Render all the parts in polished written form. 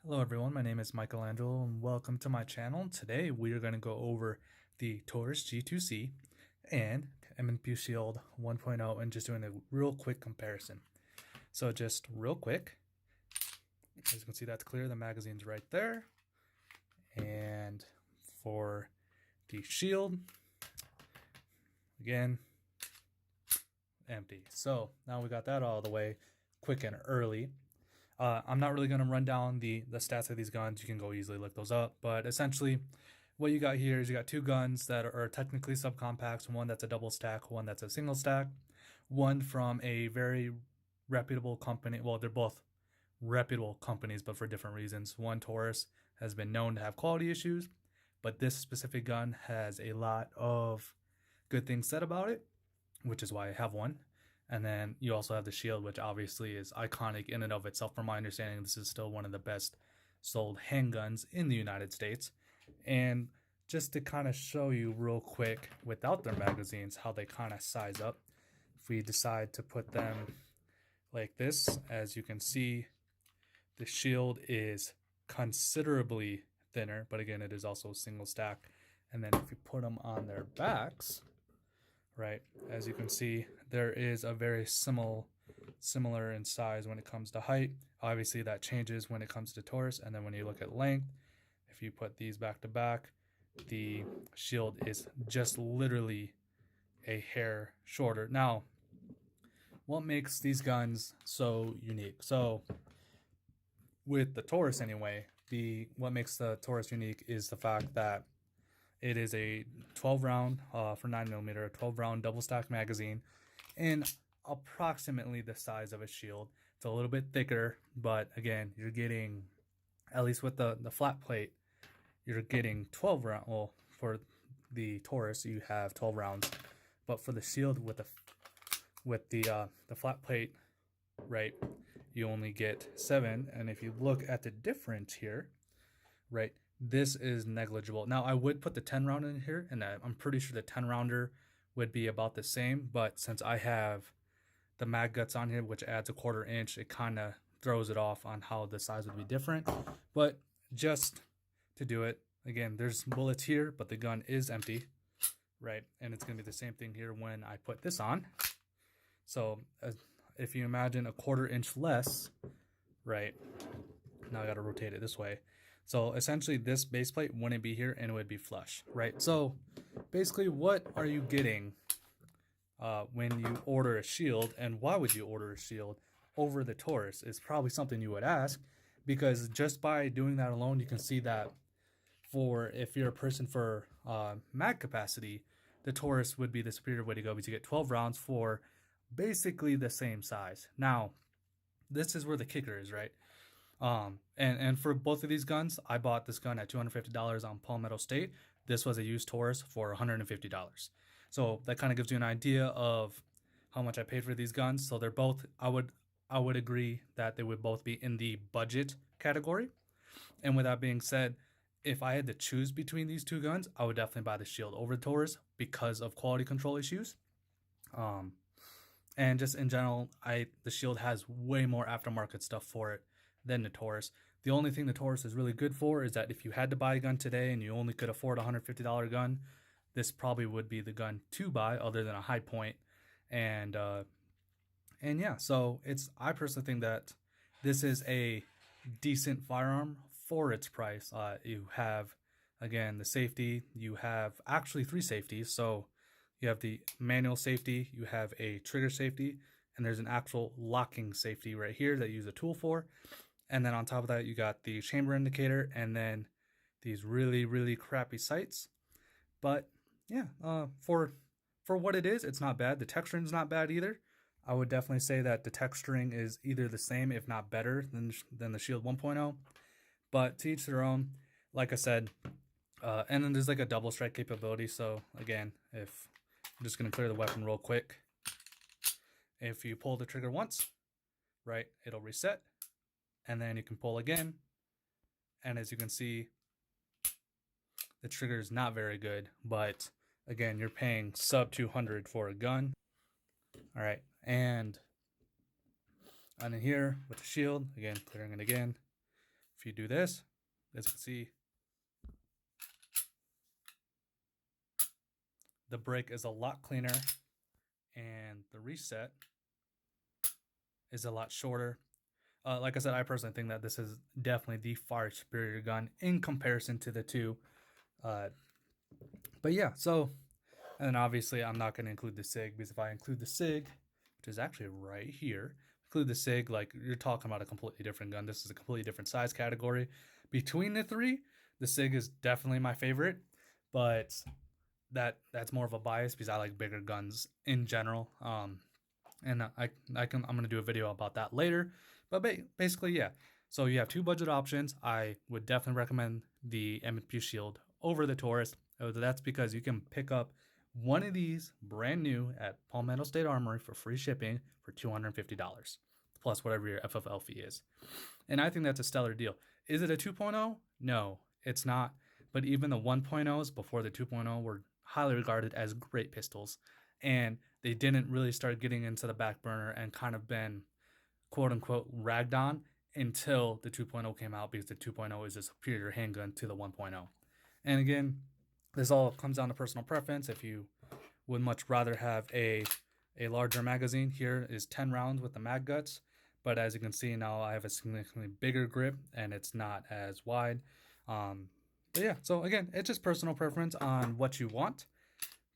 Hello everyone, my name is Mikel Angelo and welcome to my channel. Today we are going to go over the Taurus G2C and M&P Shield 1.0 and just doing a real quick comparison. So just real quick, as you can see that's clear, the magazine's right there. And for the shield, again, empty. So now we got that all the way quick and early. I'm not really going to run down the stats of these guns. You can go easily look those up. But essentially, what you got here is you got two guns that are technically subcompacts. One that's a double stack, one that's a single stack. One from a very reputable company. Well, they're both reputable companies, but for different reasons. One, Taurus, has been known to have quality issues, but this specific gun has a lot of good things said about it, which is why I have one. And then you also have the shield, which obviously is iconic in and of itself. From my understanding, this is still one of the best sold handguns in the United States. And just to kind of show you real quick, without their magazines, how they kind of size up. If we decide to put them like this, as you can see, the shield is considerably thinner, but again, it is also single stack. And then if you put them on their backs, right, as you can see, there is a very similar in size when it comes to height. Obviously that changes when it comes to Taurus. And then when you look at length, if you put these back to back, the shield is just literally a hair shorter. Now, what makes these guns so unique? So with the Taurus anyway, what makes the Taurus unique is the fact that it is a 12 round for 9mm, a 12 round double stack magazine, and approximately the size of a shield. It's a little bit thicker, but again, you're getting, at least with the flat plate, you're getting 12 round. Well, for the Taurus, you have 12 rounds, but for the shield with the flat plate, right, you only get 7. And if you look at the difference here, right, this is negligible. Now, I would put the 10 round in here, and I'm pretty sure the 10 rounder would be about the same. But since I have the mag guts on here, which adds a 1/4 inch, it kind of throws it off on how the size would be different. But just to do it, again, there's bullets here, but the gun is empty, right? And it's going to be the same thing here when I put this on. So if you imagine a 1/4 inch less, right? Now I got to rotate it this way. So essentially this base plate wouldn't be here and it would be flush, right? So basically what are you getting when you order a shield, and why would you order a shield over the Taurus is probably something you would ask, because just by doing that alone, you can see that if you're a person for mag capacity, the Taurus would be the superior way to go, because you get 12 rounds for basically the same size. Now, this is where the kicker is, right? And for both of these guns, I bought this gun at $250 on Palmetto State. This was a used Taurus for $150. So that kind of gives you an idea of how much I paid for these guns. So they're both, I would agree that they would both be in the budget category. And with that being said, if I had to choose between these two guns, I would definitely buy the Shield over the Taurus because of quality control issues. And just in general, the Shield has way more aftermarket stuff for it than the Taurus. The only thing the Taurus is really good for is that if you had to buy a gun today and you only could afford a $150 gun, this probably would be the gun to buy, other than a High Point. And yeah, so I personally think that this is a decent firearm for its price. You have, again, the safety. You have actually 3 safeties. So you have the manual safety, you have a trigger safety, and there's an actual locking safety right here that you use a tool for. And then on top of that, you got the chamber indicator, and then these really, really crappy sights. But yeah, for what it is, it's not bad. The texturing is not bad either. I would definitely say that the texturing is either the same, if not better, than the Shield 1.0. But to each their own. Like I said, and then there's like a double strike capability. So again, if I'm just going to clear the weapon real quick. If you pull the trigger once, right, it'll reset. And then you can pull again. And as you can see, the trigger is not very good. But again, you're paying sub 200 for a gun. All right. And in here with the shield, again, clearing it again. if you do this, as you can see, the break is a lot cleaner and the reset is a lot shorter. Like I said, I personally think that this is definitely the far superior gun in comparison to the two. But yeah, so, and obviously I'm not going to include the SIG, because if I include the SIG, which is actually right here, include the SIG, like you're talking about a completely different gun. This is a completely different size category. Between the three, the SIG is definitely my favorite, but that's more of a bias because I like bigger guns in general. And I'm gonna do a video about that later. But basically, yeah. So you have two budget options. I would definitely recommend the M&P Shield over the Taurus. That's because you can pick up one of these brand new at Palmetto State Armory for free shipping for $250 plus whatever your FFL fee is. And I think that's a stellar deal. Is it a 2.0? No, it's not. But even the 1.0s before the 2.0 were highly regarded as great pistols. And they didn't really start getting into the back burner and kind of been quote unquote ragged on until the 2.0 came out, because the 2.0 is a superior handgun to the 1.0. And again, this all comes down to personal preference. If you would much rather have a larger magazine, here is 10 rounds with the mag guts. But as you can see now, I have a significantly bigger grip and it's not as wide. But yeah, so again, it's just personal preference on what you want.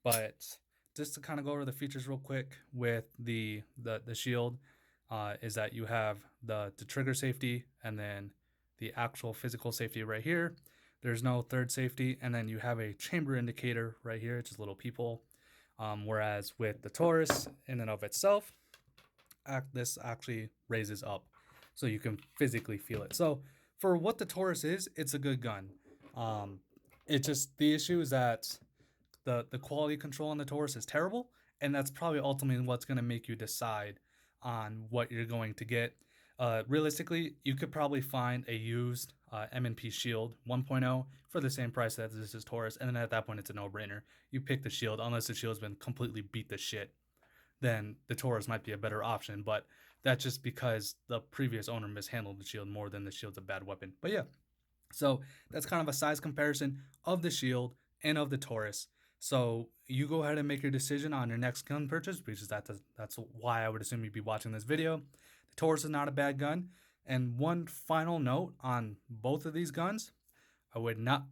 But just to kind of go over the features real quick with the shield, is that you have the trigger safety and then the actual physical safety right here. There's no third safety, and then you have a chamber indicator right here, it's just a little peephole. Whereas with the Taurus in and of itself, this actually raises up so you can physically feel it. So for what the Taurus is, it's a good gun. It's just the issue is that the quality control on the Taurus is terrible, and that's probably ultimately what's going to make you decide on what you're going to get. Realistically, you could probably find a used M&P Shield 1.0 for the same price that this is Taurus, and then at that point it's a no-brainer. You pick the Shield, unless the Shield's been completely beat to shit, then the Taurus might be a better option, but that's just because the previous owner mishandled the Shield more than the Shield's a bad weapon. But yeah, so that's kind of a size comparison of the Shield and of the Taurus. So you go ahead and make your decision on your next gun purchase, because that's why I would assume you'd be watching this video. The Taurus is not a bad gun. And one final note on both of these guns, I would not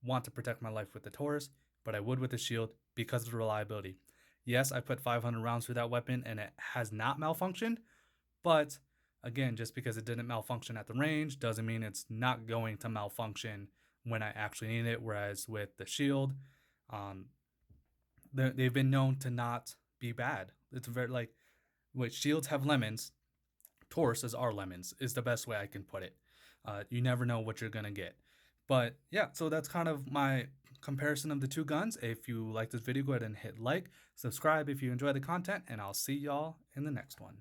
want to protect my life with the Taurus, but I would with the Shield because of the reliability. Yes, I put 500 rounds through that weapon and it has not malfunctioned, but again, just because it didn't malfunction at the range doesn't mean it's not going to malfunction when I actually need it. Whereas with the Shield, they've been known to not be bad. It's very like, with Shields have lemons, Tauruses are lemons is the best way I can put it. You never know what you're gonna get. But yeah, so that's kind of my comparison of the two guns. If you like this video, go ahead and hit like, subscribe if you enjoy the content, and I'll see y'all in the next one.